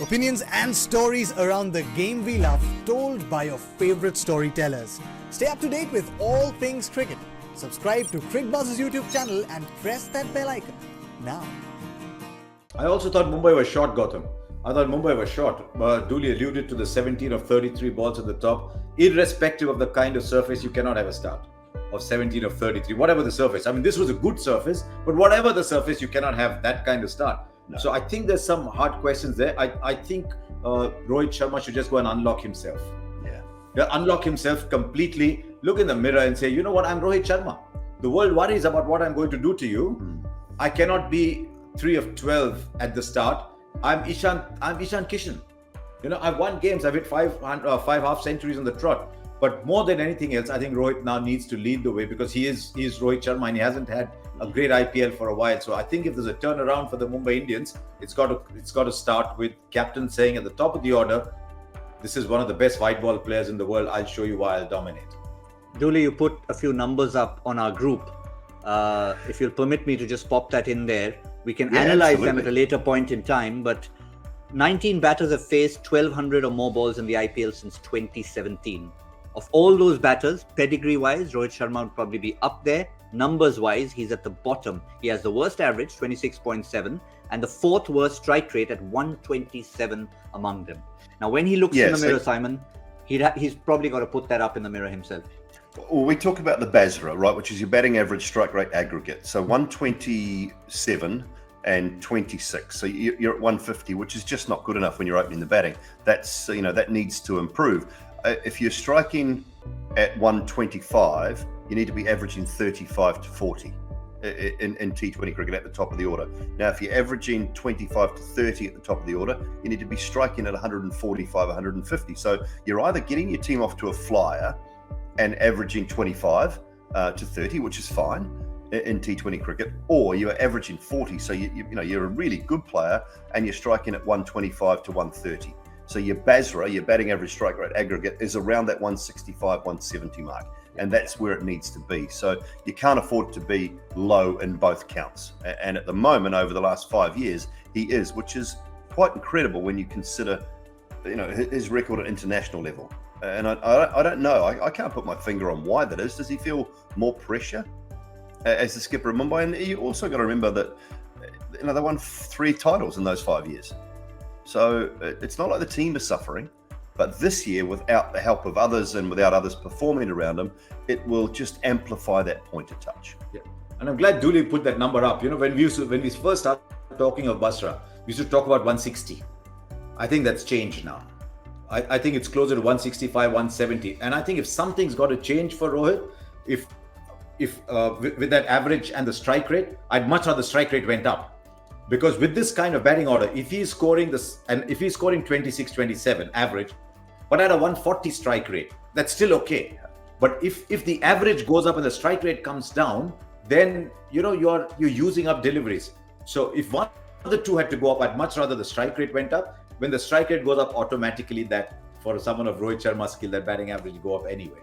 Opinions and stories around the game we love, told by your favorite storytellers. Stay up to date with all things cricket. Subscribe to Cricbuzz's YouTube channel and press that bell icon now. I also thought Mumbai was short, Gautam. I thought Mumbai was short. Dooley alluded to the 17 of 33 balls at the top. Irrespective of the kind of surface, you cannot have a start of 17 of 33, whatever the surface. I mean, this was a good surface, but whatever the surface, you cannot have that kind of start. No. So I think there's some hard questions there. I think Rohit Sharma should just go and unlock himself. Yeah, unlock himself completely. Look in the mirror and say, you know what, I'm Rohit Sharma. The world worries about what I'm going to do to you. I cannot be 3 of 12 at the start. I'm Ishan Kishan. You know, I've won games. I've hit five half centuries on the trot. But more than anything else, I think Rohit now needs to lead the way because he is Rohit Sharma and he hasn't had a great IPL for a while. So I think if there's a turnaround for the Mumbai Indians, it's got to start with captain saying at the top of the order, this is one of the best white ball players in the world. I'll show you why I'll dominate. Dooley, you put a few numbers up on our group. If you'll permit me to just pop that in there, we can analyze them at a later point in time. But 19 batters have faced 1,200 or more balls in the IPL since 2017. Of all those batters, pedigree-wise, Rohit Sharma would probably be up there. Numbers-wise, he's at the bottom. He has the worst average, 26.7, and the fourth worst strike rate at 127 among them. Now, when he looks in the mirror, Simon, he's probably got to put that up in the mirror himself. Well, we talk about the BASRA, right, which is your batting average strike rate aggregate. So 127 and 26. So you're at 150, which is just not good enough when you're opening the batting. That's, that needs to improve. If you're striking at 125, you need to be averaging 35 to 40 in T20 cricket at the top of the order. Now, if you're averaging 25 to 30 at the top of the order, you need to be striking at 145, 150. So you're either getting your team off to a flyer and averaging 25 to 30, which is fine in T20 cricket, or you're averaging 40. So you're a really good player and you're striking at 125 to 130. So your BASRA, your batting average strike rate aggregate, is around that 165, 170 mark. And that's where it needs to be. So you can't afford to be low in both counts. And at the moment, over the last 5 years, he is, which is quite incredible when you consider, his record at international level. And I don't know. I can't put my finger on why that is. Does he feel more pressure as the skipper of Mumbai? And you also got to remember that they won 3 titles in those 5 years. So it's not like the team is suffering, but this year, without the help of others and without others performing around him, it will just amplify that point of touch. Yeah, and I'm glad Dooley put that number up. When we first started talking of BASRA, we used to talk about 160. I think that's changed now. I think it's closer to 165, 170. And I think if something's got to change for Rohit, if with that average and the strike rate, I'd much rather the strike rate went up. Because with this kind of batting order, if he's scoring 26, 27 average, but at a 140 strike rate, that's still okay. But if the average goes up and the strike rate comes down, then you're using up deliveries. So if one of the two had to go up, I'd much rather the strike rate went up. When the strike rate goes up, automatically that for someone of Rohit Sharma's skill, that batting average will go up anyway.